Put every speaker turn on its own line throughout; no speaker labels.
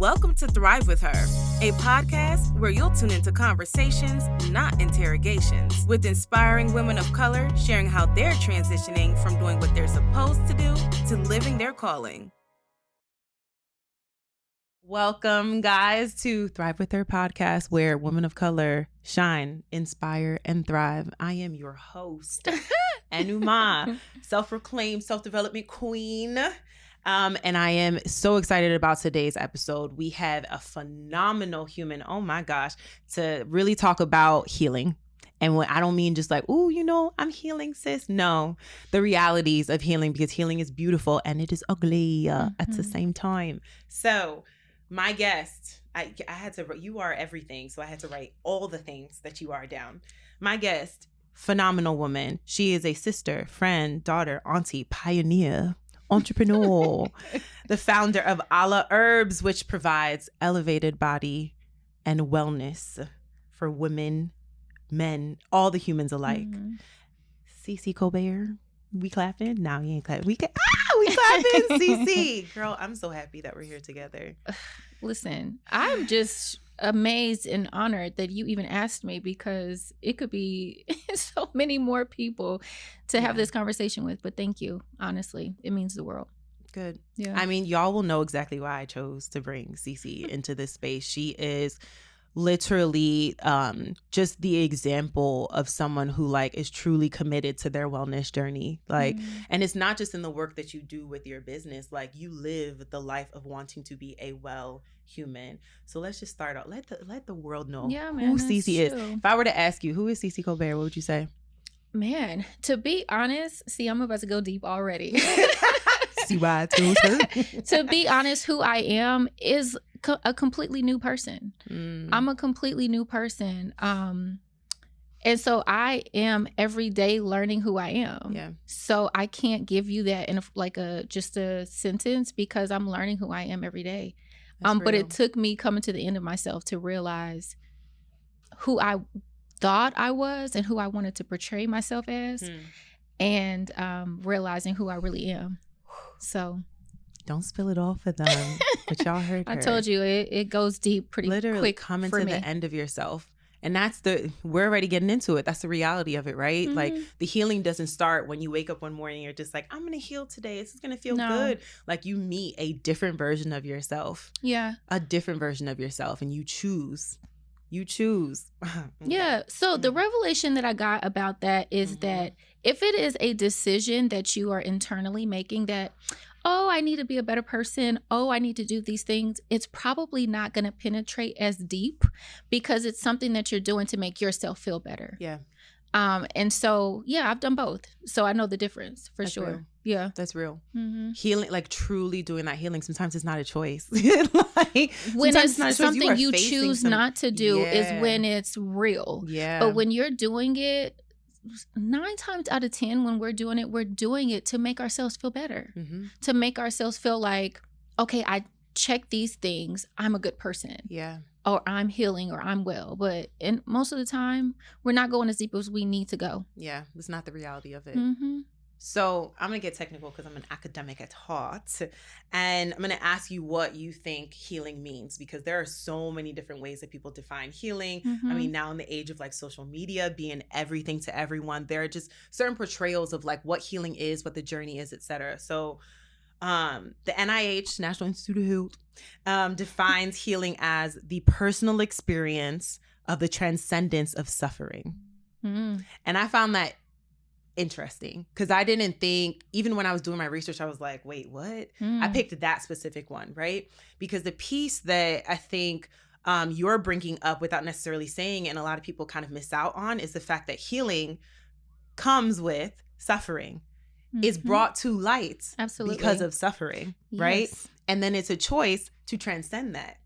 Welcome to Thrive With Her, a podcast where you'll tune into conversations, not interrogations, with inspiring women of color sharing how they're transitioning from doing what they're supposed to do to living their calling.
Welcome, guys, to Thrive With Her podcast, where women of color shine, inspire, and thrive. I am your host, Anuma, self-proclaimed self-development queen. And I am so excited about today's episode. We have a phenomenal human, oh my gosh, to really talk about healing. And when I don't mean just like, oh, I'm healing, sis. No, the realities of healing, because healing is beautiful and it is ugly at the same time. So my guest, I had to, you are everything. So I had to write all the things that you are down. My guest, phenomenal woman. She is a sister, friend, daughter, auntie, pioneer, entrepreneur, the founder of Alla Herbs, which provides elevated body and wellness for women, men, all the humans alike. CiCi Colbert, we clapping? No, you ain't clapping. We clapping, CiCi. Girl, I'm so happy that we're here together.
Listen, I'm just amazed and honored that you even asked me, because it could be so many more people to have this conversation with. But thank you. Honestly, it means the world.
Good.
Yeah.
I mean, y'all will know exactly why I chose to bring CiCi into this space. She is literally just the example of someone who is truly committed to their wellness journey. And it's not just in the work that you do with your business. You live the life of wanting to be a well human. So let's just start out. Let the world know who CiCi is. If I were to ask you, who is CiCi Colbert, what would you say?
Man, to be honest, see, I'm about to go deep already.
See why I chose her?
To be honest, who I am is a completely new person. I'm a completely new person. And so I am every day learning who I am.
Yeah.
So I can't give you that in just a sentence, because I'm learning who I am every day. But it took me coming to the end of myself to realize who I thought I was and who I wanted to portray myself as, and realizing who I really am. So
don't spill it all for them, but y'all heard her.
I told you it goes deep pretty
literally
quick.
Coming
for
to
me.
the end of yourself. And we're already getting into it. That's the reality of it, right? The healing doesn't start when you wake up one morning and you're just like, I'm going to heal today. This is going to feel good. You meet a different version of yourself.
Yeah.
A different version of yourself. And you choose.
Yeah. So the revelation that I got about that is that if it is a decision that you are internally making, that, oh, I need to be a better person, oh, I need to do these things, it's probably not going to penetrate as deep, because it's something that you're doing to make yourself feel better.
Yeah.
And so, yeah, I've done both. So I know the difference for sure.
Real.
Yeah.
That's real.
Mm-hmm.
Healing, truly doing that healing, sometimes it's not a choice.
When it's something you choose not to do is when it's real.
Yeah.
But when you're doing it, 9 times out of 10, when we're doing it to make ourselves feel better, to make ourselves feel like, okay, I check these things, I'm a good person.
Yeah.
Or I'm healing, or I'm well. But most of the time, we're not going as deep as we need to go.
Yeah, it's not the reality of it.
Mm-hmm.
So I'm going to get technical because I'm an academic at heart. And I'm going to ask you what you think healing means, because there are so many different ways that people define healing. I mean, now in the age of social media being everything to everyone, there are just certain portrayals of what healing is, what the journey is, etc. So the NIH, National Institute of Health, defines healing as the personal experience of the transcendence of suffering. And I found that interesting, because I didn't think, even when I was doing my research, I was like, wait, what? I picked that specific one, right? Because the piece that I think you're bringing up without necessarily saying, and a lot of people kind of miss out on, is the fact that healing comes with suffering. Is brought to light because of suffering, right?
Yes.
And then it's a choice to transcend that.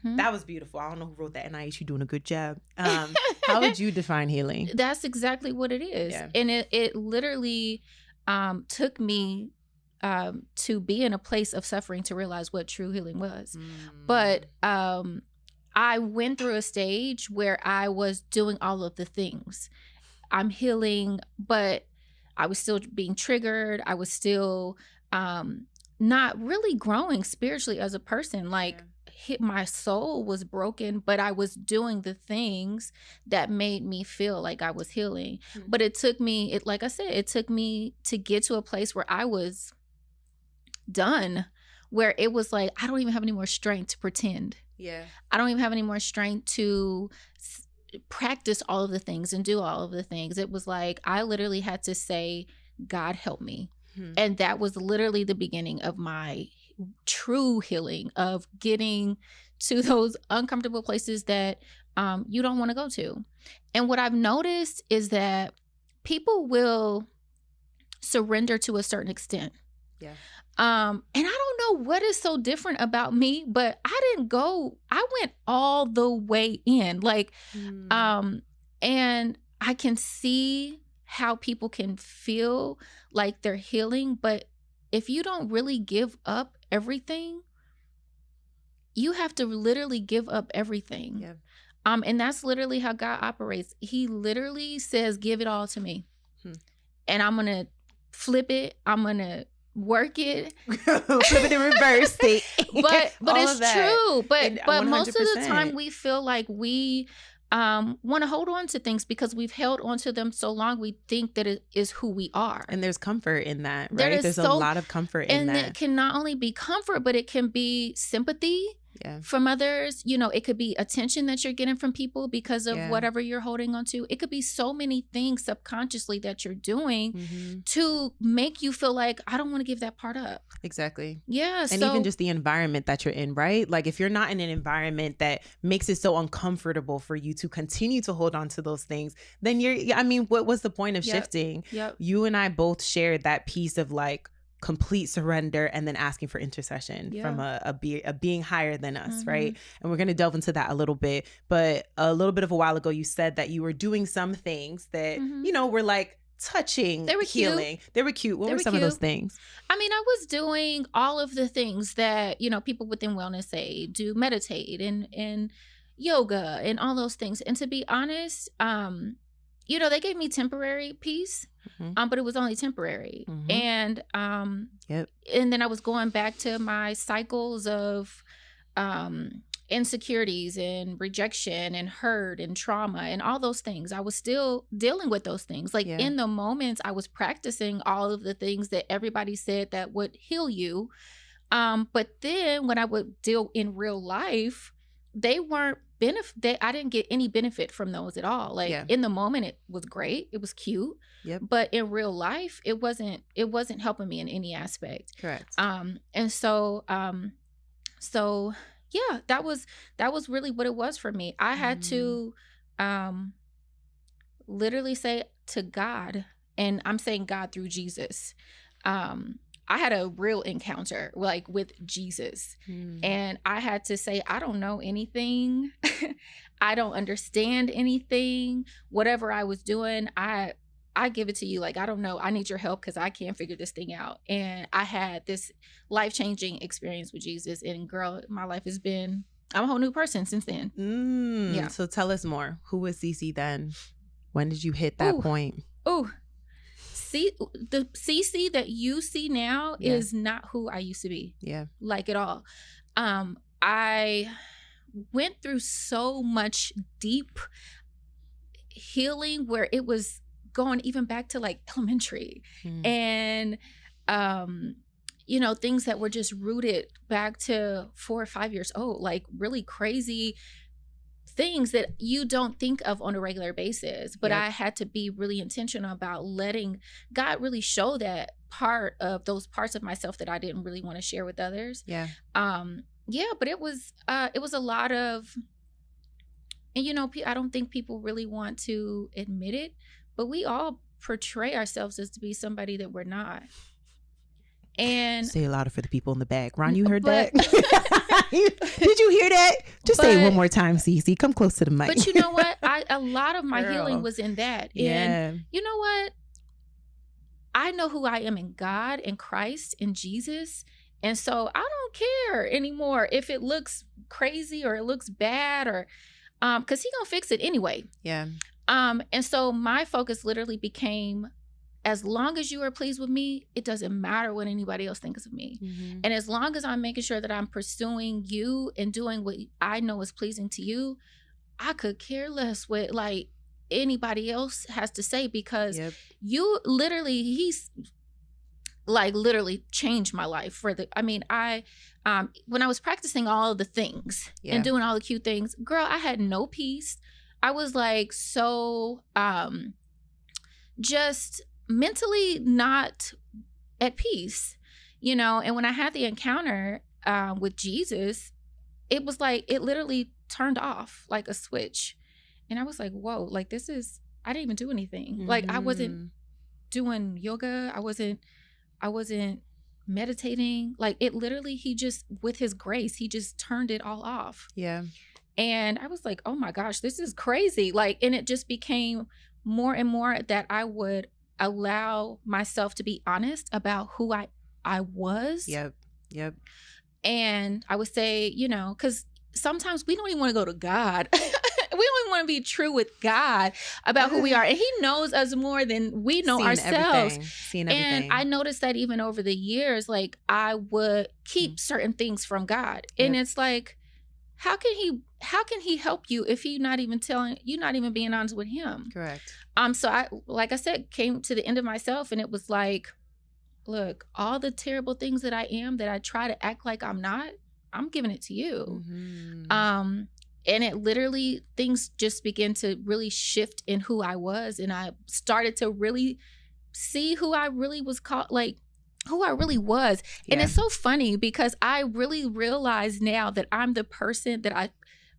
That was beautiful. I don't know who wrote that NIH. You're doing a good job. How would you define healing?
That's exactly what it is. Yeah. And it literally took me to be in a place of suffering to realize what true healing was. But I went through a stage where I was doing all of the things. I'm healing, but I was still being triggered. I was still not really growing spiritually as a person. my soul was broken, but I was doing the things that made me feel like I was healing. Mm-hmm. But it took me, like I said, it took me to get to a place where I was done, where it was like, I don't even have any more strength to pretend.
Yeah.
I don't even have any more strength to practice all of the things and do all of the things. It was like, I literally had to say, God help me. Mm-hmm. And that was literally the beginning of my true healing, of getting to those uncomfortable places that you don't want to go to. And what I've noticed is that people will surrender to a certain extent.
Yeah.
And I don't know what is so different about me, but I went all the way in, like, and I can see how people can feel like they're healing, but if you don't really give up everything, you have to literally give up everything.
Yeah.
And that's literally how God operates. He literally says, give it all to me. And I'm going to flip it. I'm going to work it.
Flip it in reverse.
But it's true. But most of the time we feel like we want to hold on to things because we've held on to them so long. We think that it is who we are.
And there's comfort in that, right? There's a lot of comfort in that.
And it can not only be comfort, but it can be sympathy from others. You know, it could be attention that you're getting from people because of whatever you're holding on to. It could be so many things subconsciously that you're doing to make you feel like, I don't want to give that part up.
Exactly.
Yeah.
And even just the environment that you're in, right? Like if you're not in an environment that makes it so uncomfortable for you to continue to hold on to those things, then what was the point of shifting?
Yep.
You and I both shared that piece of like complete surrender and then asking for intercession from a being higher than us, right? And we're going to delve into that a little bit. But a little bit of a while ago, you said that you were doing some things that, were like touching healing.
Cute.
They were cute. What were some of those things?
I mean, I was doing all of the things that, people within wellness say, do meditate and yoga and all those things. And to be honest, they gave me temporary peace, but it was only temporary. And and then I was going back to my cycles of insecurities and rejection and hurt and trauma and all those things. I was still dealing with those things. Like in the moments, I was practicing all of the things that everybody said that would heal you. But then when I would deal in real life, they weren't I didn't get any benefit from those at all. Like in the moment, it was great. It was cute. But in real life, it wasn't helping me in any aspect.
Correct.
And so yeah, that was really what it was for me. I had to literally say to God, and I'm saying God through Jesus. I had a real encounter like with Jesus, and I had to say, I don't know anything. I don't understand anything. Whatever I was doing, I give it to you. Like, I don't know. I need your help because I can't figure this thing out. And I had this life-changing experience with Jesus, and girl, my life has been, I'm a whole new person since then.
Yeah. So tell us more. Who was CiCi then? When did you hit that point?
See, the CiCi that you see now is not who I used to be.
Yeah. Like
at all. I went through so much deep healing where it was going even back to like elementary and, things that were just rooted back to 4 or 5 years old, like really crazy things that you don't think of on a regular basis. But I had to be really intentional about letting God really show that part of those parts of myself that I didn't really want to share with others. But it was a lot of, and I don't think people really want to admit it, but we all portray ourselves as to be somebody that we're not. And
say it louder for the people in the back. Ron, you heard that? Did you hear that? Just say it one more time, CiCi. Come close to the mic.
But you know what? A lot of my healing was in that. And you know what? I know who I am in God, in Christ, in Jesus. And so I don't care anymore if it looks crazy or it looks bad or because he gonna fix it anyway.
Yeah.
And so my focus literally became as long as you are pleased with me, it doesn't matter what anybody else thinks of me.
Mm-hmm.
And as long as I'm making sure that I'm pursuing you and doing what I know is pleasing to you, I could care less what like anybody else has to say, because you literally, he's like literally changed my life for the, I mean, when I was practicing all of the things and doing all the cute things, girl, I had no peace. I was like, so, just mentally not at peace, you know? And when I had the encounter, with Jesus, it was like, it literally turned off like a switch. And I was like, whoa, like I didn't even do anything. Mm-hmm. Like I wasn't doing yoga. I wasn't meditating. Like it literally, he just, with his grace, he just turned it all off.
Yeah.
And I was like, oh my gosh, this is crazy. Like, and it just became more and more that I would allow myself to be honest about who I was.
Yep.
And I would say, you know, because sometimes we don't even want to go to God. We don't even want to be true with God about who we are. And he knows us more than we know ourselves.
Seeing everything.
And I noticed that even over the years, like I would keep certain things from God. And it's like, how can he help you if you're not even being honest with him?
Correct.
So I, like I said, came to the end of myself, and it was like, look, all the terrible things that I am, that I try to act like I'm not, I'm giving it to you. Mm-hmm. And it literally, things just began to really shift in who I was. And I started to really see who I really was who I really was. Yeah. And it's so funny because I really realize now that I'm the person that I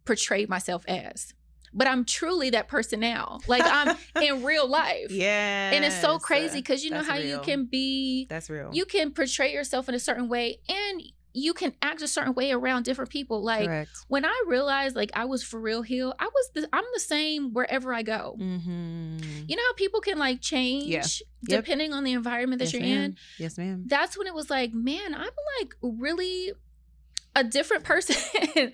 portrayed myself as. But I'm truly that person now. Like I'm in real life.
Yeah.
And it's so crazy because you know how
real.
You can be.
That's real. You
can portray yourself in a certain way, and you can act a certain way around different people. Like Correct. When I realized like I was for real healed, I'm the same wherever I go. Mm-hmm. You know how people can like change depending on the environment that you're in?
Yes, ma'am.
That's when it was like, man, I'm like really a different person.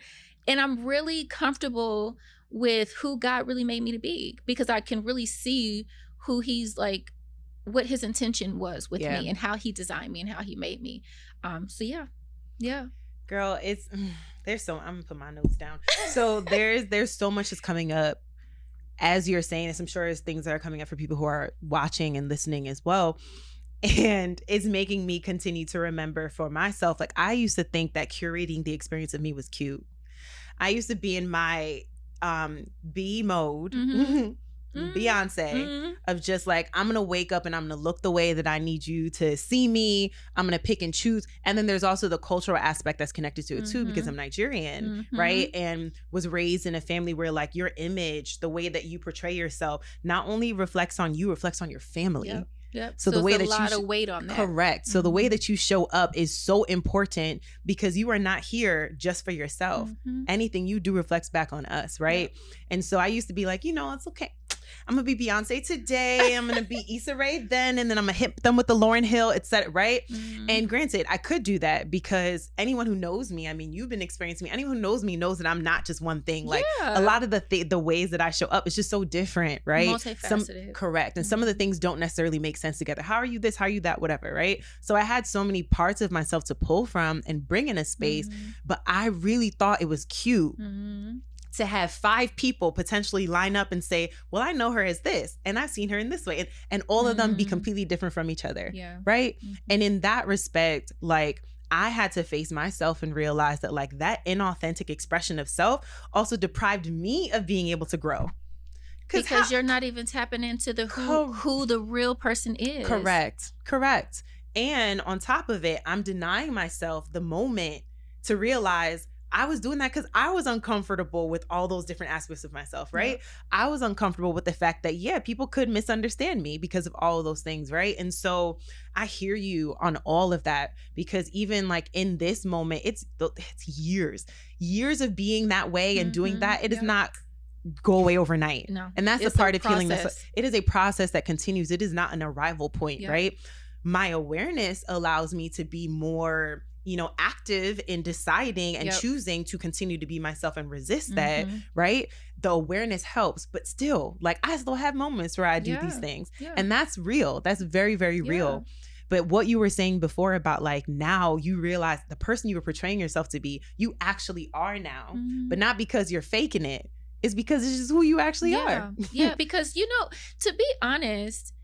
And I'm really comfortable with who God really made me to be, because I can really see who he's like, what his intention was with me and how he designed me and how he made me. So yeah.
Girl, I'm gonna put my notes down. So there's so much that's coming up as you're saying this. I'm sure there's things that are coming up for people who are watching and listening as well. And it's making me continue to remember for myself, like I used to think that curating the experience of me was cute. I used to be in my B mode, Beyonce, of just like, I'm gonna wake up and I'm gonna look the way that I need you to see me. I'm gonna pick and choose. And then there's also the cultural aspect that's connected to it too, because I'm Nigerian, right? And was raised in a family where like your image, the way that you portray yourself, not only reflects on you, reflects on your family.
Yep.
So the way that
a lot of weight on that.
Correct. So the way that you show up is so important, because you are not here just for yourself. Anything you do reflects back on us, right? And so I used to be like, it's okay. I'm gonna be Beyonce today. I'm gonna be Issa Rae then, and then I'm gonna hit them with the Lauryn Hill, etc. Right? And granted, I could do that because anyone who knows me, I mean, you've been experiencing me. Anyone who knows me knows that I'm not just one thing. Like a lot of the ways that I show up is just so different, right?
Multifaceted.
Correct. And some of the things don't necessarily make sense together. How are you this? How are you that? Whatever, right? So I had so many parts of myself to pull from and bring in a space, but I really thought it was cute. To have 5 people potentially line up and say, well, I know her as this, and I've seen her in this way, and all of them be completely different from each other. Right? And in that respect, like I had to face myself and realize that like that inauthentic expression of self also deprived me of being able to grow.
Because you're not even tapping into the who the real person is.
Correct. And on top of it, I'm denying myself the moment to realize I was doing that because I was uncomfortable with all those different aspects of myself, right? I was uncomfortable with the fact that, people could misunderstand me because of all of those things, right? And so I hear you on all of that, because even like in this moment, it's years of being that way and doing that. It does not go away overnight. No. And that's the part of healing. It is a process that continues. It is not an arrival point, right? My awareness allows me to be more active in deciding and choosing to continue to be myself and resist that, right? The awareness helps, but still, like, I still have moments where I do these things. And that's real. That's very, very real. But what you were saying before about, like, now you realize the person you were portraying yourself to be, you actually are now, but not because you're faking it. It's because it's just who you actually are.
Because, to be honest,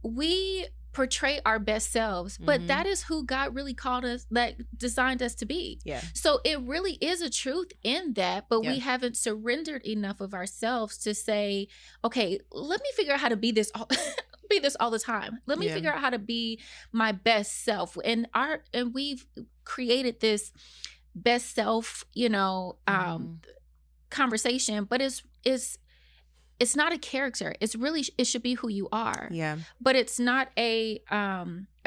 we portray our best selves, but that is who God really called us, that designed us to be. So it really is a truth in that, but we haven't surrendered enough of ourselves to say, okay, let me figure out how to be this all the time. Let me figure out how to be my best self. And we've created this best self, conversation, but it's not a character. It should be who you are. But it's not a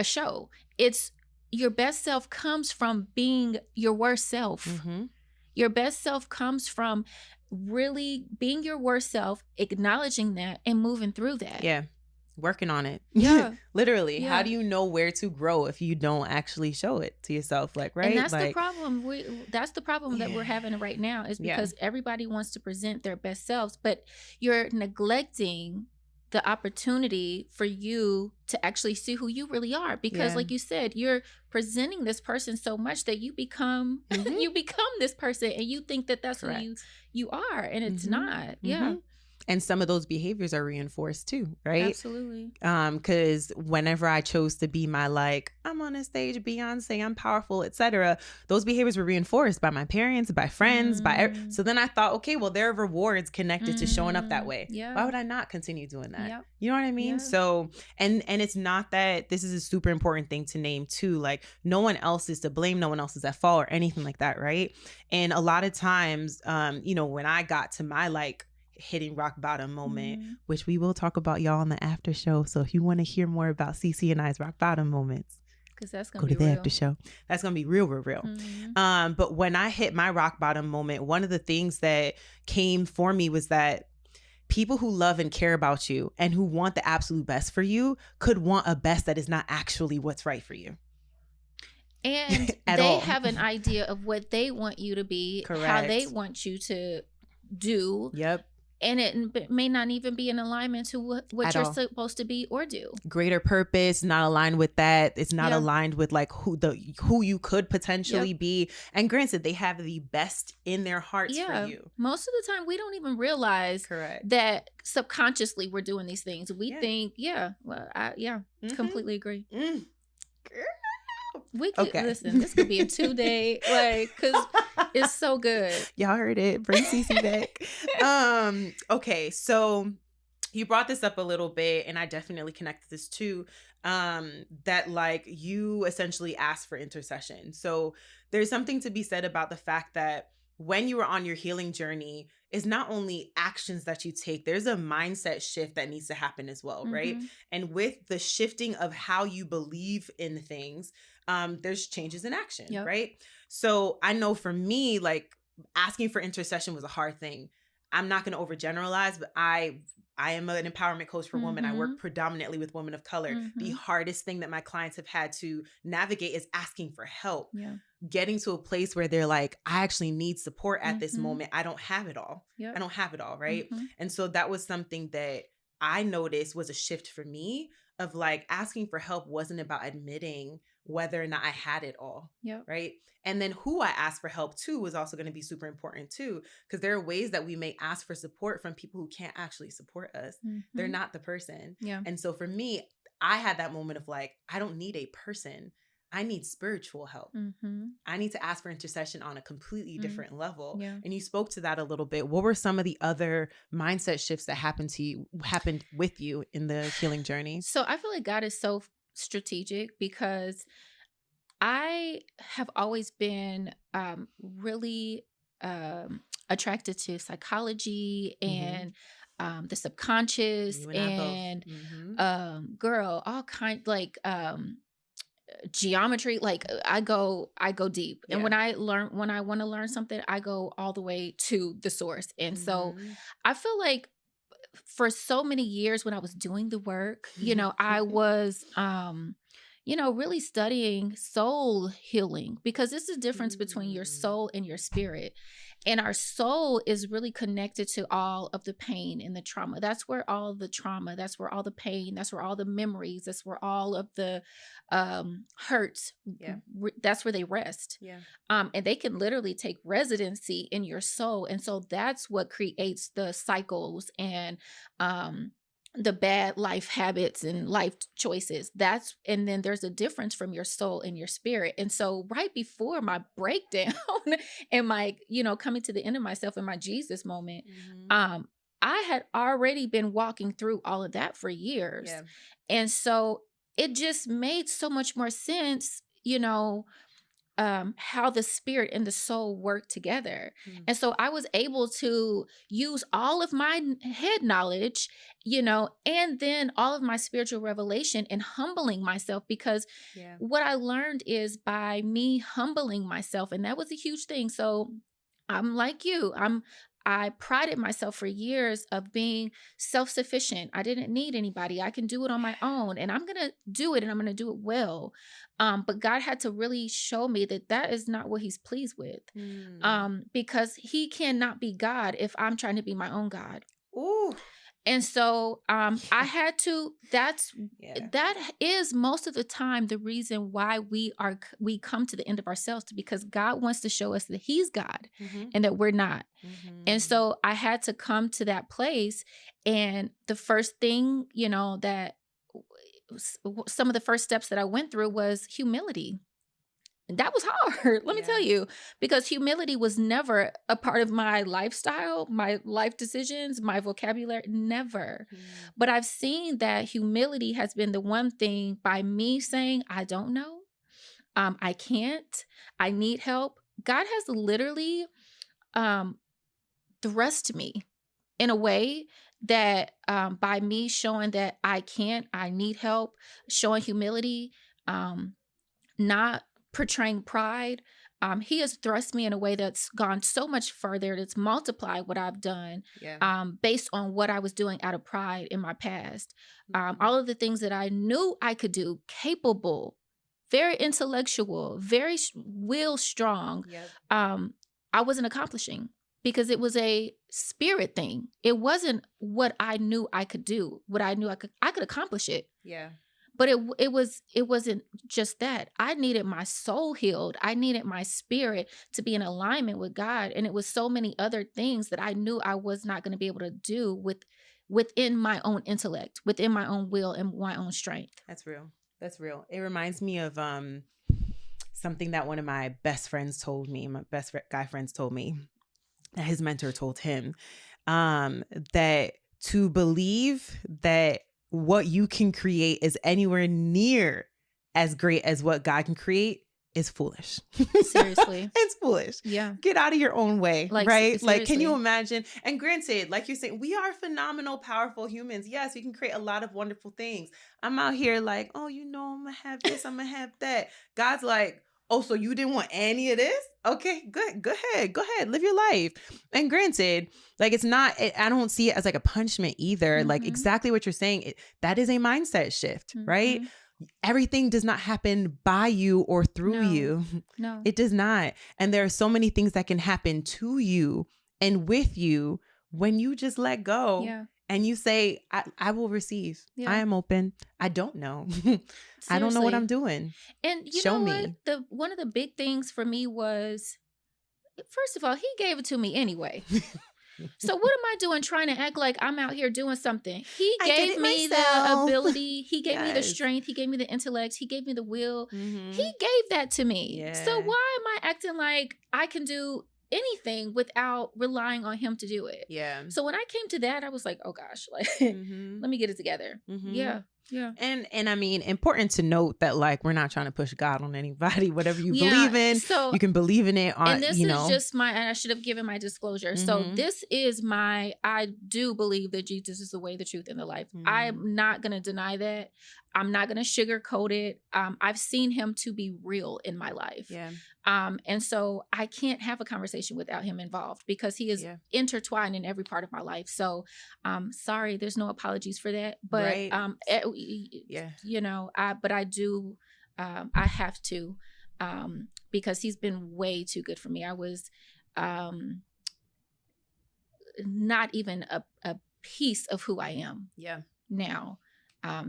show. It's your best self comes from being your worst self. Your best self comes from really being your worst self, acknowledging that and moving through that.
Working on it. Literally. How do you know where to grow if you don't actually show it to yourself? Like, right?
And that's the problem. That's the problem that we're having right now, is because everybody wants to present their best selves, but you're neglecting the opportunity for you to actually see who you really are. Because like you said, you're presenting this person so much that you become this person, and you think that that's who you are, and it's not.
And some of those behaviors are reinforced too, right?
Absolutely.
Because whenever I chose to be my, like, I'm on a stage, Beyonce, I'm powerful, etc., those behaviors were reinforced by my parents, by friends, so then I thought, okay, well, there are rewards connected to showing up that way. Why would I not continue doing that? You know what I mean? So, and it's not that, this is a super important thing to name too. Like, no one else is to blame, no one else is at fault or anything like that, right? And a lot of times, when I got to my, like, hitting rock bottom moment, which we will talk about, y'all, on the after show. So if you want to hear more about CiCi and I's rock bottom moments,
because that's gonna
go
be
to the
real.
after show. That's gonna be real. But when I hit my rock bottom moment, one of the things that came for me was that people who love and care about you and who want the absolute best for you could want a best that is not actually what's right for you.
And they have an idea of what they want you to be, how they want you to do. And it may not even be in alignment to what you're supposed to be or do. Greater
purpose, not aligned with that. It's not aligned with, like, who you could potentially be. And granted, they have the best in their hearts for you.
Most of the time, we don't even realize that subconsciously we're doing these things. We think, completely agree. We could listen. This could be a 2-day, because it's so good.
Y'all heard it. Bring CiCi back. Okay, so you brought this up a little bit, and I definitely connected this too. That, like, you essentially asked for intercession. So there's something to be said about the fact that when you are on your healing journey, is not only actions that you take, there's a mindset shift that needs to happen as well, right? And with the shifting of how you believe in things, there's changes in action, right? So I know for me, like, asking for intercession was a hard thing. I'm not going to overgeneralize, but I am an empowerment coach for women. I work predominantly with women of color. The hardest thing that my clients have had to navigate is asking for help. Getting to a place where they're like, I actually need support at this moment. I don't have it all. I don't have it all, right? And so that was something that I noticed was a shift for me, of, like, asking for help wasn't about admitting whether or not I had it all, right? And then who I asked for help to was also going to be super important too, because there are ways that we may ask for support from people who can't actually support us. They're not the person. And so for me, I had that moment of, like, I don't need a person. I need spiritual help. I need to ask for intercession on a completely different level. And you spoke to that a little bit. What were some of the other mindset shifts that happened with you in the healing journey?
So I feel like God is so strategic, because I have always been really attracted to psychology and the subconscious and girl, all kind, like geometry. Like, I go deep, and when I want to learn something, I go all the way to the source. And so I feel like for so many years when I was doing the work, I was really studying soul healing, because it's the difference between your soul and your spirit. And our soul is really connected to all of the pain and the trauma. That's where all the trauma, that's where all the pain, that's where all the memories, that's where all of the hurts, that's where they rest. And they can literally take residency in your soul. And so that's what creates the cycles and the bad life habits and life choices. And then there's a difference from your soul and your spirit. And so right before my breakdown and my, coming to the end of myself in my Jesus moment, I had already been walking through all of that for years. And so it just made so much more sense, how the spirit and the soul work together. And so I was able to use all of my head knowledge, and then all of my spiritual revelation and humbling myself, because what I learned is by me humbling myself, and that was a huge thing. So I'm like you, I prided myself for years of being self-sufficient. I didn't need anybody. I can do it on my own, and I'm going to do it, and I'm going to do it well. But God had to really show me that is not what he's pleased with. Because he cannot be God if I'm trying to be my own God.
Ooh.
And so I had to, that is most of the time the reason why we come to the end of ourselves, because God wants to show us that he's God and that we're not. And so I had to come to that place. And the first thing, that some of the first steps that I went through was humility. And that was hard, let me tell you, because humility was never a part of my lifestyle, my life decisions, my vocabulary, never. But I've seen that humility has been the one thing, by me saying, I don't know, I can't, I need help. God has literally thrust me in a way that by me showing that I can't, I need help, showing humility, not portraying pride, he has thrust me in a way that's gone so much further. That's multiplied what I've done based on what I was doing out of pride in my past. All of the things that I knew I could do, capable, very intellectual, very will strong, I wasn't accomplishing, because it was a spirit thing. It wasn't what I knew I could do, what I knew I could accomplish it. But it wasn't just that. I needed my soul healed. I needed my spirit to be in alignment with God. And it was so many other things that I knew I was not going to be able to do within my own intellect, within my own will and my own strength.
That's real. That's real. It reminds me of something that one of my best friends told me. My best guy friends told me that his mentor told him, that to believe that what you can create is anywhere near as great as what God can create is foolish.
Seriously.
It's foolish.
Yeah.
Get out of your own way, right?
Seriously.
Like, can you imagine? And granted, like you're saying, we are phenomenal, powerful humans. Yes, we can create a lot of wonderful things. I'm out here like, oh, I'm going to have this, I'm going to have that. God's like, oh, so you didn't want any of this? Okay, good. Go ahead. Live your life. And granted, like, it's not, I don't see it as like a punishment either. Like, exactly what you're saying. That is a mindset shift, right? Everything does not happen by you or through you.
No,
it does not. And there are so many things that can happen to you and with you when you just let go.
Yeah.
And you say, I will receive.
Yeah.
I am open. I don't know. I don't know what I'm doing.
And you
Show
know
me.
what? One of the big things for me was, first of all, he gave it to me anyway. So what am I doing trying to act like I'm out here doing something? He gave me the ability. He gave me the strength. He gave me the intellect. He gave me the will. He gave that to me.
Yeah.
So why am I acting like I can do anything without relying on him to do it?
Yeah.
So when I came to that, I was like, oh gosh, like, let me get it together. Yeah. Yeah.
And I mean, important to note that, like, we're not trying to push God on anybody. Whatever you believe in,
so,
you can believe in it.
And this is just and I should have given my disclosure. So this is I do believe that Jesus is the way, the truth, and the life. I'm not going to deny that. I'm not going to sugarcoat it. I've seen him to be real in my life.
Yeah.
And so I can't have a conversation without him involved, because he is intertwined in every part of my life. So sorry, there's no apologies for that. But
right.
you know, but I do I have to, because he's been way too good for me. I was not even a piece of who I am now.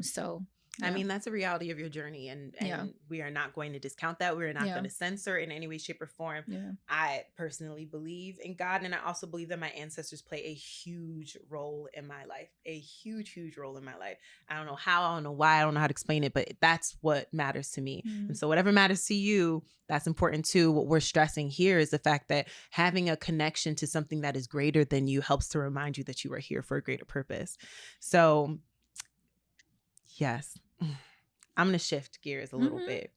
So
I mean, that's a reality of your journey, and we are not going to discount that. We're not going to censor in any way, shape, or form. I personally believe in God, and I also believe that my ancestors play a huge role in my life, a huge, huge role in my life. I don't know how, I don't know why, I don't know how to explain it, but that's what matters to me. And so whatever matters to you, that's important too. What we're stressing here is the fact that having a connection to something that is greater than you helps to remind you that you are here for a greater purpose. So yes. I'm going to shift gears a little bit.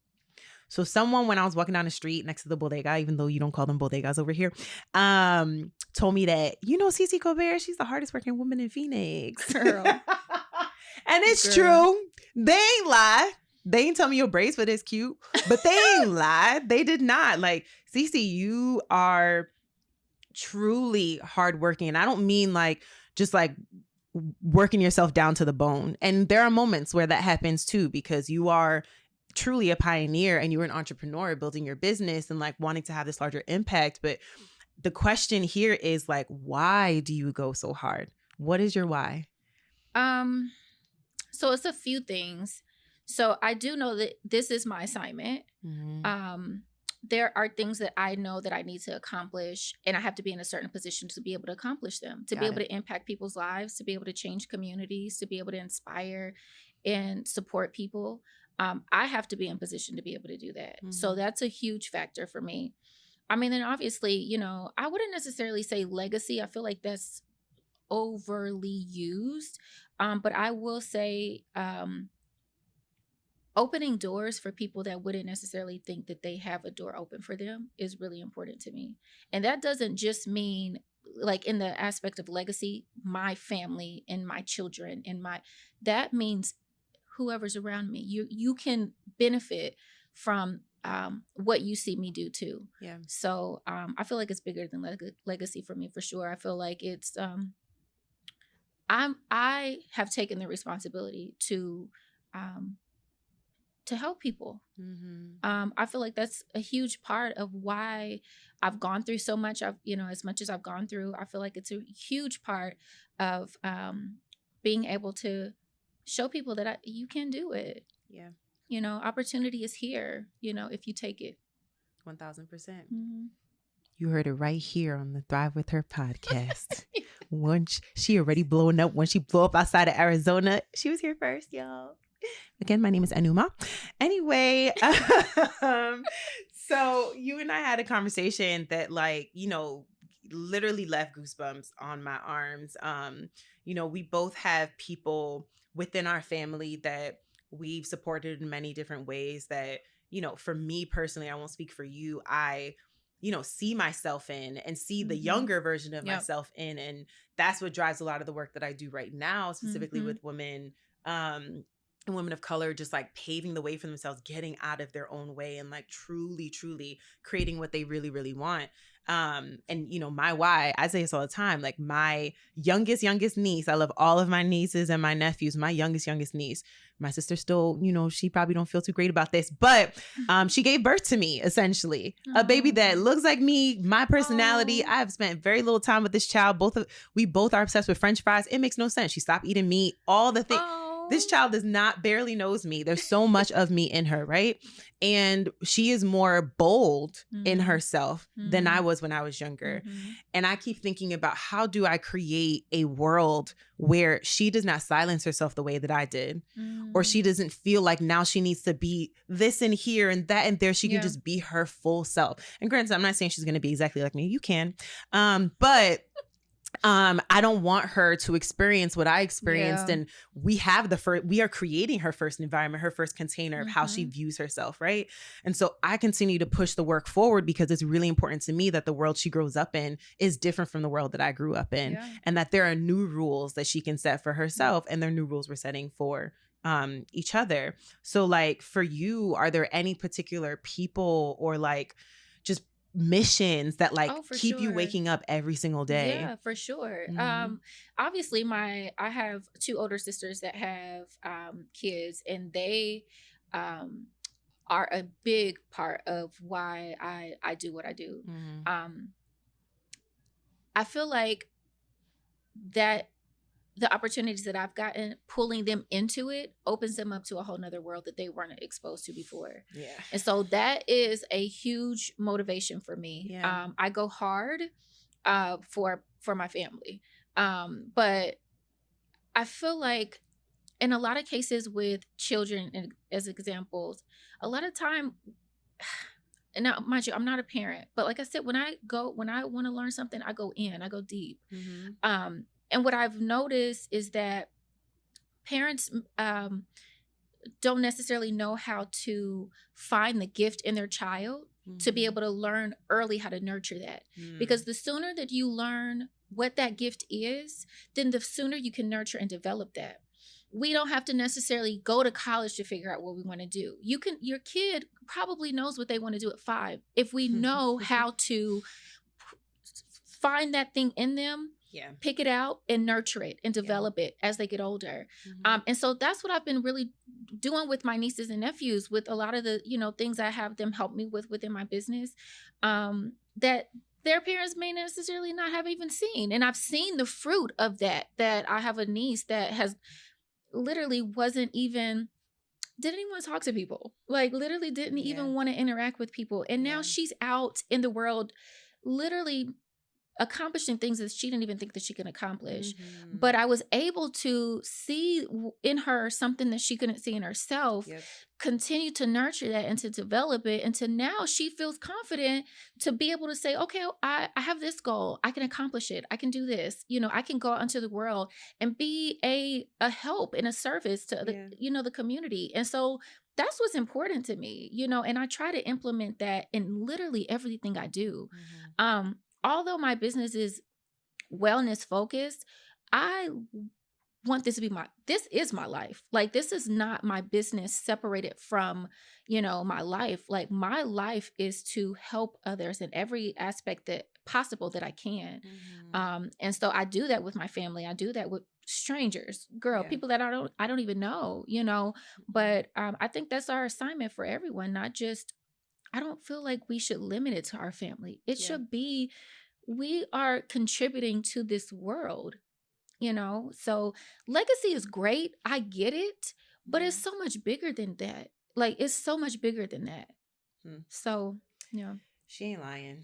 So someone, when I was walking down the street next to the bodega, even though you don't call them bodegas over here, told me that, CiCi Colbert, she's the hardest working woman in Phoenix. Girl. And it's true. They ain't lie. They ain't tell me your bracelet is cute, but they ain't lie. They did not. Like, CiCi, you are truly hardworking. And I don't mean just working yourself down to the bone. And there are moments where that happens too, because you are truly a pioneer and you're an entrepreneur building your business and wanting to have this larger impact. But the question here is why do you go so hard? What is your why?
So it's a few things. So I do know that this is my assignment. There are things that I know that I need to accomplish, and I have to be in a certain position to be able to accomplish them, to be able to impact people's lives, to be able to change communities, to be able to inspire and support people. I have to be in position to be able to do that. So that's a huge factor for me. I mean, then obviously, I wouldn't necessarily say legacy. I feel like that's overly used. But I will say, opening doors for people that wouldn't necessarily think that they have a door open for them is really important to me. And that doesn't just mean in the aspect of legacy, my family and my children and that means whoever's around me. You can benefit from what you see me do too. Yeah. So I feel like it's bigger than legacy for me, for sure. I feel like it's I have taken the responsibility to help people. I feel like that's a huge part of why I've gone through so much. As much as I've gone through, I feel like it's a huge part of being able to show people that you can do it. Yeah. Opportunity is here, if you take it.
1000%. You heard it right here on the Thrive With Her podcast. Once she already blowing up, when she blew up outside of Arizona, she was here first, y'all. Again, my name is Anuma. Anyway, so you and I had a conversation that literally left goosebumps on my arms. We both have people within our family that we've supported in many different ways that, for me personally, I won't speak for you. I see myself in and see the younger version of myself in. And that's what drives a lot of the work that I do right now, specifically with women, and women of color, just paving the way for themselves, getting out of their own way and truly, truly creating what they really, really want. And my why, I say this all the time, my youngest niece, I love all of my nieces and my nephews, my youngest niece, my sister still, she probably don't feel too great about this, but she gave birth to me, essentially. A baby that looks like me, my personality. I have spent very little time with this child. We both are obsessed with French fries. It makes no sense. She stopped eating meat, all the things. This child barely knows me. There's so much of me in her, right? And she is more bold in herself than I was when I was younger. And I keep thinking about, how do I create a world where she does not silence herself the way that I did, or she doesn't feel like now she needs to be this and here and that and there. She can just be her full self. And granted, I'm not saying she's going to be exactly like me. You can. But I don't want her to experience what I experienced. And we are creating her first environment, her first container of how she views herself. Right. And so I continue to push the work forward because it's really important to me that the world she grows up in is different from the world that I grew up in, and that there are new rules that she can set for herself, and there are new rules we're setting for each other. So for you, are there any particular people or just missions that keep you waking up every single day?
Yeah, for sure. Obviously I have 2 older sisters that have kids, and they are a big part of why I do what I do. I feel like that the opportunities that I've gotten, pulling them into it opens them up to a whole nother world that they weren't exposed to before. Yeah. And so that is a huge motivation for me. Yeah. I go hard for my family. But I feel like in a lot of cases with children, and as examples, a lot of time, and now mind you, I'm not a parent, but like I said, when I want to learn something, I go deep. And what I've noticed is that parents don't necessarily know how to find the gift in their child to be able to learn early how to nurture that. Because the sooner that you learn what that gift is, then the sooner you can nurture and develop that. We don't have to necessarily go to college to figure out what we want to do. Your kid probably knows what they want to do at 5. If we know how to find that thing in them, pick it out and nurture it and develop it as they get older. And so that's what I've been really doing with my nieces and nephews, with a lot of the, things I have them help me with within my business, that their parents may necessarily not have even seen. And I've seen the fruit of that I have a niece that has literally didn't even want to talk to people, like literally didn't even want to interact with people. And now she's out in the world, literally accomplishing things that she didn't even think that she could accomplish. But I was able to see in her something that she couldn't see in herself, continue to nurture that and to develop it. And to now she feels confident to be able to say, okay, I have this goal. I can accomplish it. I can do this. I can go out into the world and be a help and a service to the community. And so that's what's important to me, and I try to implement that in literally everything I do. Although my business is wellness focused, I want this to be this is my life. Like, this is not my business separated from, my life. Like, my life is to help others in every aspect that possible that I can. And so I do that with my family. I do that with strangers, people that I don't even know, but I think that's our assignment for everyone, not just, I don't feel like we should limit it to our family. It should be, we are contributing to this world, So legacy is great. I get it, but it's so much bigger than that. Like, it's so much bigger than that. So,
She ain't lying.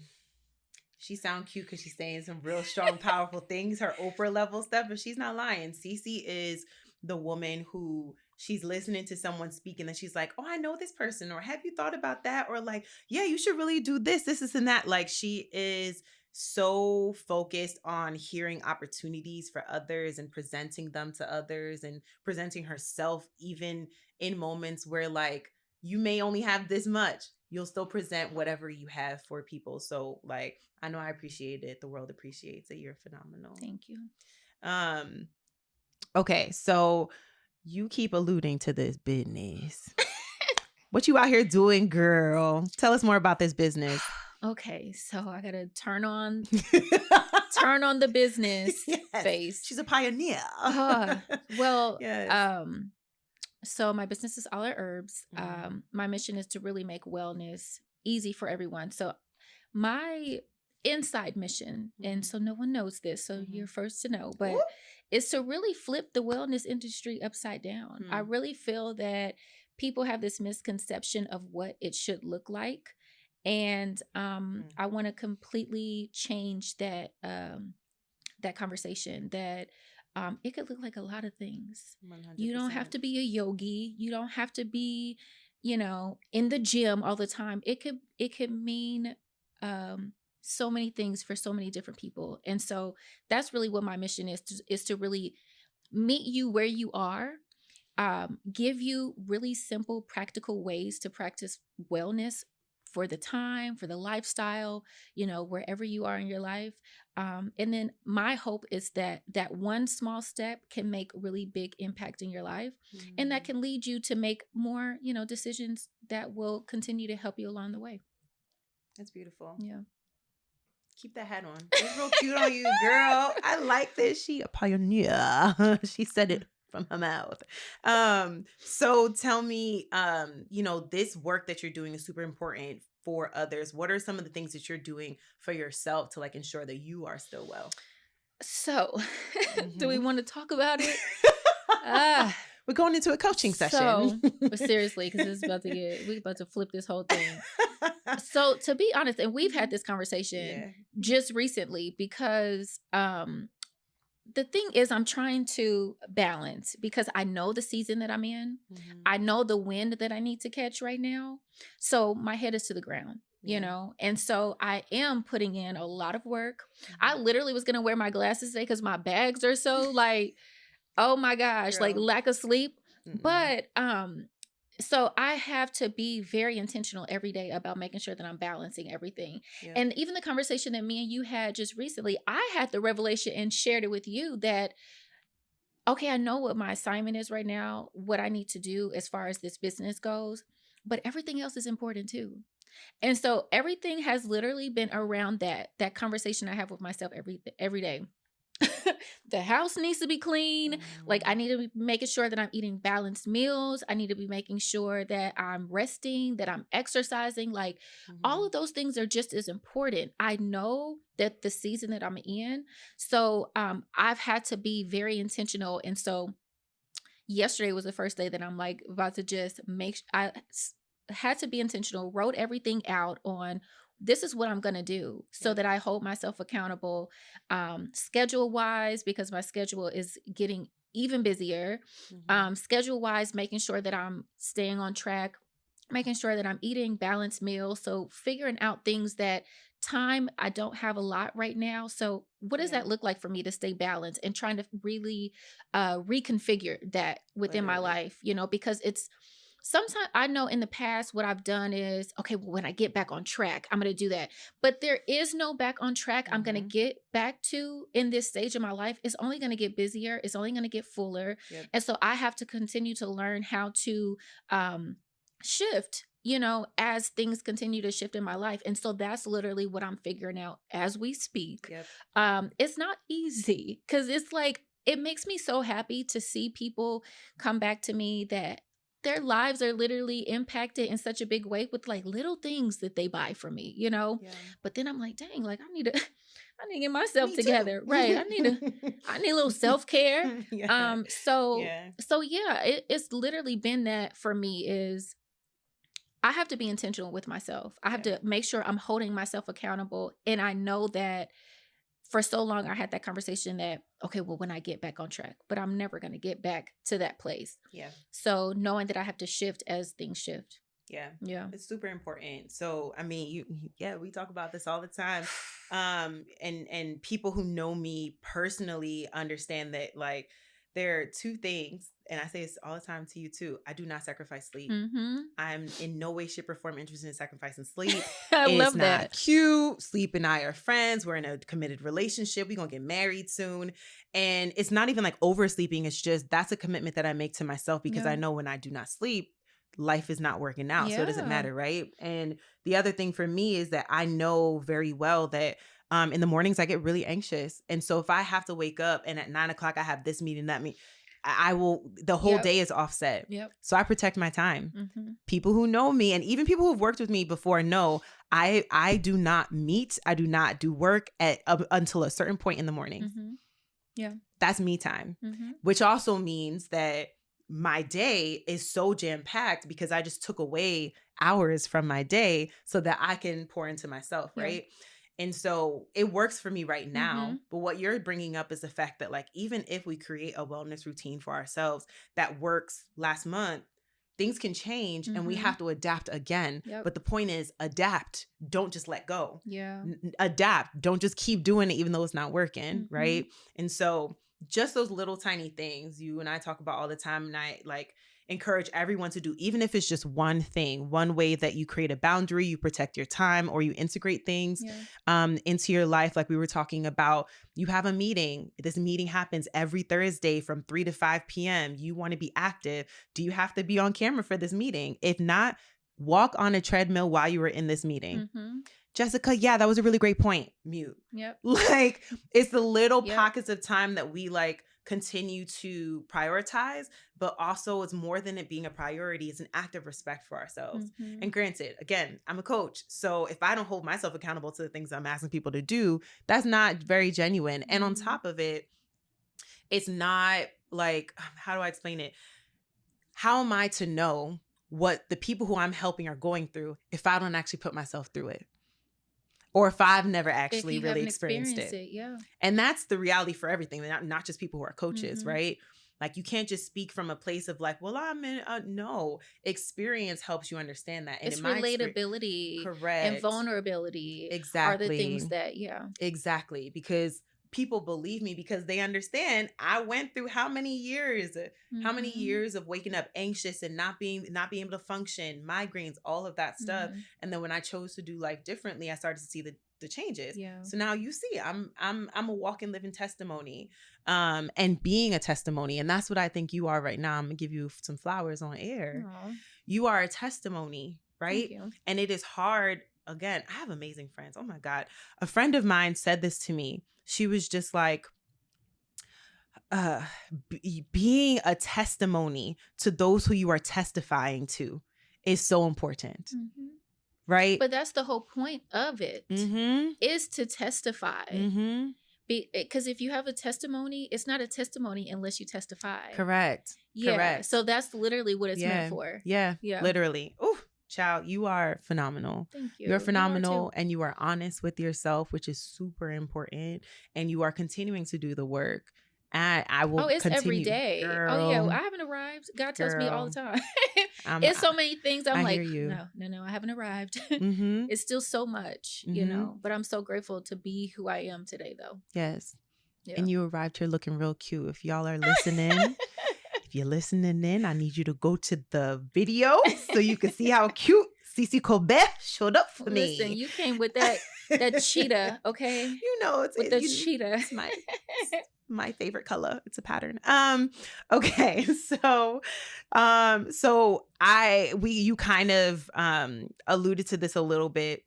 She sound cute because she's saying some real strong, powerful things, her Oprah level stuff, but she's not lying. CiCi is the woman who she's listening to someone speaking and she's like, oh, I know this person, or have you thought about that? Or like, yeah, you should really do this, and that. Like, she is so focused on hearing opportunities for others and presenting them to others and presenting herself even in moments where like you may only have this much. You'll still present whatever you have for people. So like, I know I appreciate it. The world appreciates it. You're phenomenal.
Thank you.
Okay, so you keep alluding to this business. What you out here doing, girl? Tell us more about this business.
Okay, so I gotta turn on the business face.
She's a pioneer.
So my business is Alla Herbs. My mission is to really make wellness easy for everyone. So my inside mission, and so no one knows this, so you're first to know, but is to really flip the wellness industry upside down. I really feel that people have this misconception of what it should look like. And I want to completely change that conversation, that it could look like a lot of things. 100%. You don't have to be a yogi. You don't have to be, in the gym all the time. It could mean so many things for so many different people. And so that's really what my mission is to really meet you where you are, give you really simple, practical ways to practice wellness for the time, for the lifestyle, wherever you are in your life. And then my hope is that one small step can make really big impact in your life. And that can lead you to make more, decisions that will continue to help you along the way.
That's beautiful.
Yeah.
Keep that hat on. It's real cute on you, girl. I like this. She a pioneer. She said it from her mouth. So tell me, this work that you're doing is super important for others. What are some of the things that you're doing for yourself to like ensure that you are still well?
So, do we want to talk about it?
We're going into a coaching session.
But seriously, because we're about to flip this whole thing. So to be honest, and we've had this conversation just recently because the thing is I'm trying to balance because I know the season that I'm in. Mm-hmm. I know the wind that I need to catch right now. So my head is to the ground. You know, and so I am putting in a lot of work. Mm-hmm. I literally was going to wear my glasses today because my bags are so like, oh my gosh, like lack of sleep. Mm-hmm. But so I have to be very intentional every day about making sure that I'm balancing everything. Yeah. And even the conversation that me and you had just recently, I had the revelation and shared it with you that, okay, I know what my assignment is right now, what I need to do as far as this business goes, but everything else is important too. And so everything has literally been around that conversation I have with myself every day. The house needs to be clean. Mm-hmm. Like I need to be making sure that I'm eating balanced meals. I need to be making sure that I'm resting, that I'm exercising. Like all of those things are just as important. I know that the season that I'm in. So I've had to be very intentional. And so yesterday was the first day that I'm like about to just I had to be intentional, wrote everything out on this is what I'm going to do so that I hold myself accountable schedule wise, because my schedule is getting even busier, schedule wise, making sure that I'm staying on track, making sure that I'm eating balanced meals. So figuring out things that time, I don't have a lot right now. So what does that look like for me to stay balanced and trying to really reconfigure that within my life, because it's, sometimes I know in the past what I've done is, okay, well, when I get back on track, I'm going to do that. But there is no back on track. I'm going to get back to in this stage of my life. It's only going to get busier. It's only going to get fuller. Yep. And so I have to continue to learn how to shift, as things continue to shift in my life. And so that's literally what I'm figuring out as we speak. Yep. It's not easy because it's like, it makes me so happy to see people come back to me that their lives are literally impacted in such a big way with like little things that they buy from me, But then I'm like, dang, like I need to get myself together. Right. I need a little self-care. It's literally been that for me is I have to be intentional with myself. I have to make sure I'm holding myself accountable. And I know that for so long, I had that conversation that, okay, well, when I get back on track, but I'm never going to get back to that place. Yeah. So knowing that I have to shift as things shift.
Yeah. Yeah. It's super important. So, I mean, we talk about this all the time. And people who know me personally understand that like there are two things, and I say this all the time to you too. I do not sacrifice sleep. Mm-hmm. I'm in no way, shape, or form interested in sacrificing sleep.
Love that.
It's not cute. Sleep and I are friends. We're in a committed relationship. We're going to get married soon. And it's not even like oversleeping. It's just that's a commitment that I make to myself because I know when I do not sleep, life is not working out. So it doesn't matter, right? And the other thing for me is that I know very well that in the mornings I get really anxious. And so if I have to wake up and at 9:00 I have this meeting, that meeting, I will, the whole day is offset. Yep. So I protect my time. Mm-hmm. People who know me and even people who've worked with me before know I do not meet, I do not do work until a certain point in the morning. Mm-hmm. Yeah. That's me time, which also means that my day is so jam-packed because I just took away hours from my day so that I can pour into myself, right? And so it works for me right now. But what you're bringing up is the fact that like, even if we create a wellness routine for ourselves that works last month, things can change and we have to adapt again. Yep. But the point is adapt. Don't just let go. Yeah. Adapt. Don't just keep doing it even though it's not working. Right. And so just those little tiny things you and I talk about all the time. And I like encourage everyone to do, even if it's just one thing, one way that you create a boundary, you protect your time, or you integrate things into your life. Like we were talking about, you have a meeting. This meeting happens every Thursday from 3 to 5 p.m. You want to be active. Do you have to be on camera for this meeting? If not, walk on a treadmill while you were in this meeting. Jessica, yeah, that was a really great point. Mute. Yep. Like it's the little pockets of time that we like continue to prioritize, but also it's more than it being a priority. It's an act of respect for ourselves.
Mm-hmm.
And granted, again, I'm a coach. So if I don't hold myself accountable to the things I'm asking people to do, that's not very genuine. And on top of it, it's not like, how do I explain it? How am I to know what the people who I'm helping are going through if I don't actually put myself through it? Or if I've never actually really experienced it.
Yeah.
And that's the reality for everything, not just people who are coaches,
Mm-hmm.
right? Like you can't just speak from a place of like, well, I'm in, no. Experience helps you understand that. And
it's relatability,
correct,
and vulnerability
exactly
are the things that, yeah.
Exactly. Because people believe me because they understand I went through how many years of waking up anxious and not being able to function, migraines, all of that stuff.
Mm-hmm.
And then when I chose to do life differently, I started to see the changes.
Yeah.
So now you see, I'm a walking, living testimony, and being a testimony. And that's what I think you are right now. I'm gonna give you some flowers on air.
Aww.
You are a testimony, right?
Thank you.
And it is hard. Again, I have amazing friends. Oh my God. A friend of mine said this to me. She was just like, being a testimony to those who you are testifying to is so important.
Mm-hmm.
Right?
But that's the whole point of it,
mm-hmm.
is to testify.
Mm-hmm.
Because if you have a testimony, it's not a testimony unless you testify.
Correct.
Yeah.
Correct.
So that's literally what it's meant for.
Yeah.
Yeah.
Literally. Ooh, child, you are phenomenal.
Thank you.
You're phenomenal, and you are honest with yourself, which is super important. And you are continuing to do the work. And I will
it's
continue.
every day.
Girl,
oh, yeah. Well, I haven't arrived. God tells me all the time. It's so many things. I'm
I
like,
hear you.
no, I haven't arrived.
Mm-hmm.
It's still so much, you know. But I'm so grateful to be who I am today, though.
Yes.
Yeah.
And you arrived here looking real cute. If y'all are listening, if you're listening in, I need you to go to the video so you can see how cute CiCi Colbert showed up for me.
Listen, you came with that cheetah, okay?
You know, it's
with the cheetah.
It's my favorite color. It's a pattern. Okay. So you kind of alluded to this a little bit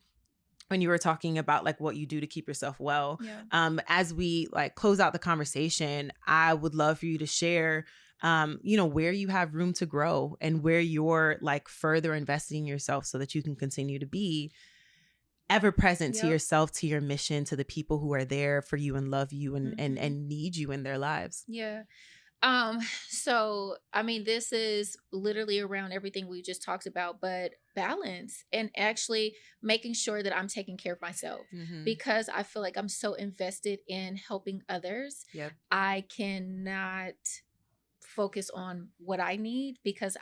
when you were talking about like what you do to keep yourself well.
Yeah.
As we like close out the conversation, I would love for you to share where you have room to grow and where you're like further investing in yourself so that you can continue to be ever present to yourself, to your mission, to the people who are there for you and love you and need you in their lives.
Yeah. So, I mean, this is literally around everything we just talked about, but balance and actually making sure that I'm taking care of myself because I feel like I'm so invested in helping others.
Yep.
I cannot focus on what I need because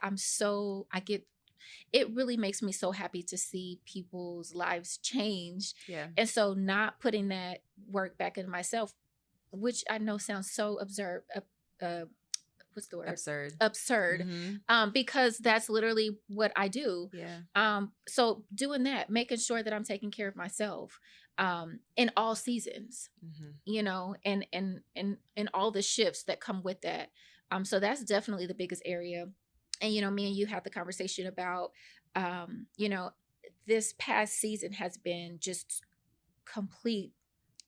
it really makes me so happy to see people's lives change.
Yeah.
And so not putting that work back into myself, which I know sounds so absurd. What's the word? Absurd.
Mm-hmm.
Because that's literally what I do.
Yeah.
So doing that, making sure that I'm taking care of myself, in all seasons, you know, and all the shifts that come with that. So that's definitely the biggest area. And, you know, me and you had the conversation about, this past season has been just complete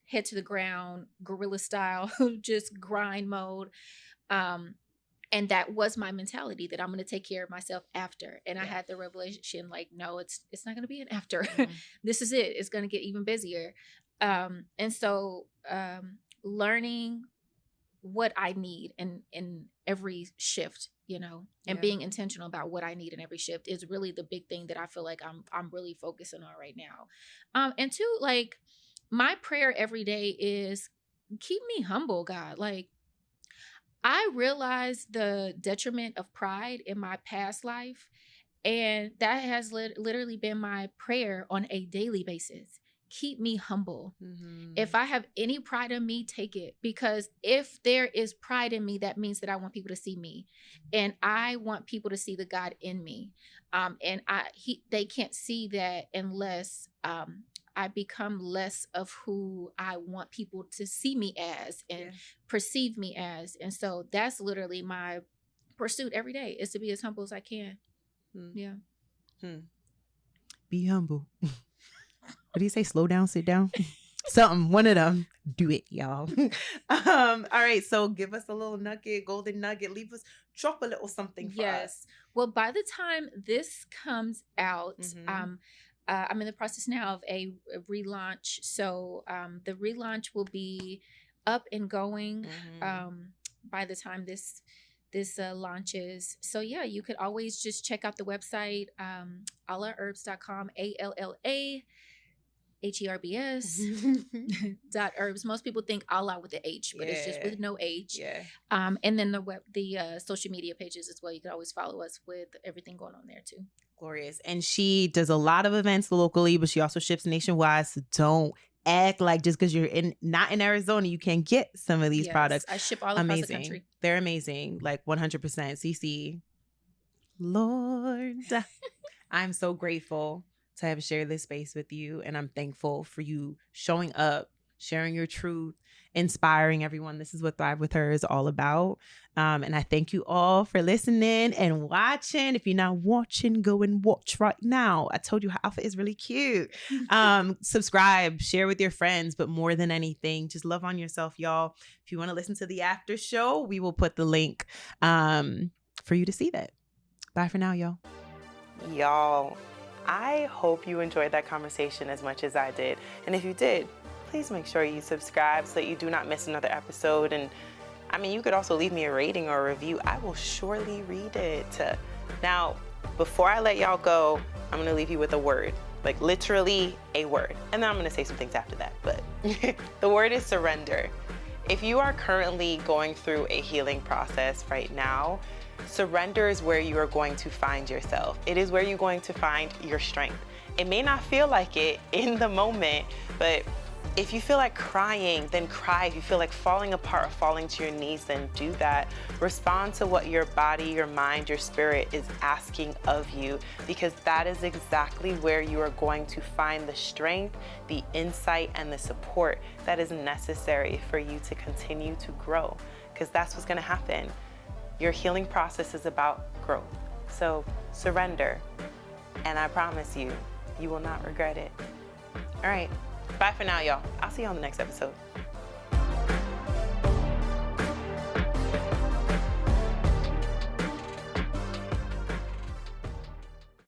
head to the ground, guerrilla style, just grind mode. And that was my mentality that I'm going to take care of myself after. And I had the revelation, like, no, it's not going to be an after. This is it. It's going to get even busier. And so learning what I need in every shift, you know, and being intentional about what I need in every shift is really the big thing that I feel like I'm really focusing on right now. And two, like, my prayer every day is keep me humble, God. Like, I realized the detriment of pride in my past life, and that has literally been my prayer on a daily basis. Keep me humble. If I have any pride in me, take it. Because if there is pride in me, that means that I want people to see me. And I want people to see the God in me. And they can't see that unless I become less of who I want people to see me as and perceive me as. And so that's literally my pursuit every day, is to be as humble as I can. Yeah.
Be humble. What do you say? Slow down, sit down? Something, one of them. do it, y'all. All right. So give us a little nugget, golden nugget. Drop a little something for us.
Well, by the time this comes out, I'm in the process now of a relaunch. So the relaunch will be up and going by the time this launches. So yeah, you could always just check out the website, allaherbs.com, ALLAHERBS .herbs. Most people think Alla with the H, but it's just with no H.
Yeah.
And then the social media pages as well. You can always follow us with everything going on there too.
Glorious. And she does a lot of events locally, but she also ships nationwide. So don't act like just because you're not in Arizona, you can get some of these products.
I ship all across the country.
They're amazing. Like 100%. CiCi, Lord, I'm so grateful to have shared this space with you. And I'm thankful for you showing up, sharing your truth, inspiring everyone. This is what Thrive With Her is all about. And I thank you all for listening and watching. If you're not watching, go and watch right now. I told you her outfit is really cute. Subscribe, share with your friends, but more than anything, just love on yourself, y'all. If you want to listen to the after show, we will put the link for you to see that. Bye for now, y'all. Y'all, I hope you enjoyed that conversation as much as I did. And if you did, please make sure you subscribe so that you do not miss another episode. And I mean, you could also leave me a rating or a review. I will surely read it. Now, before I let y'all go, I'm gonna leave you with a word, like literally a word. And then I'm gonna say some things after that, but the word is surrender. If you are currently going through a healing process right now, surrender is where you are going to find yourself. It is where you're going to find your strength. It may not feel like it in the moment, but if you feel like crying, then cry. If you feel like falling apart or falling to your knees, then do that. Respond to what your body, your mind, your spirit is asking of you, because that is exactly where you are going to find the strength, the insight, and the support that is necessary for you to continue to grow, because that's what's going to happen. Your healing process is about growth. So surrender, and I promise you, you will not regret it. All right. Bye for now, y'all. I'll see you on the next episode.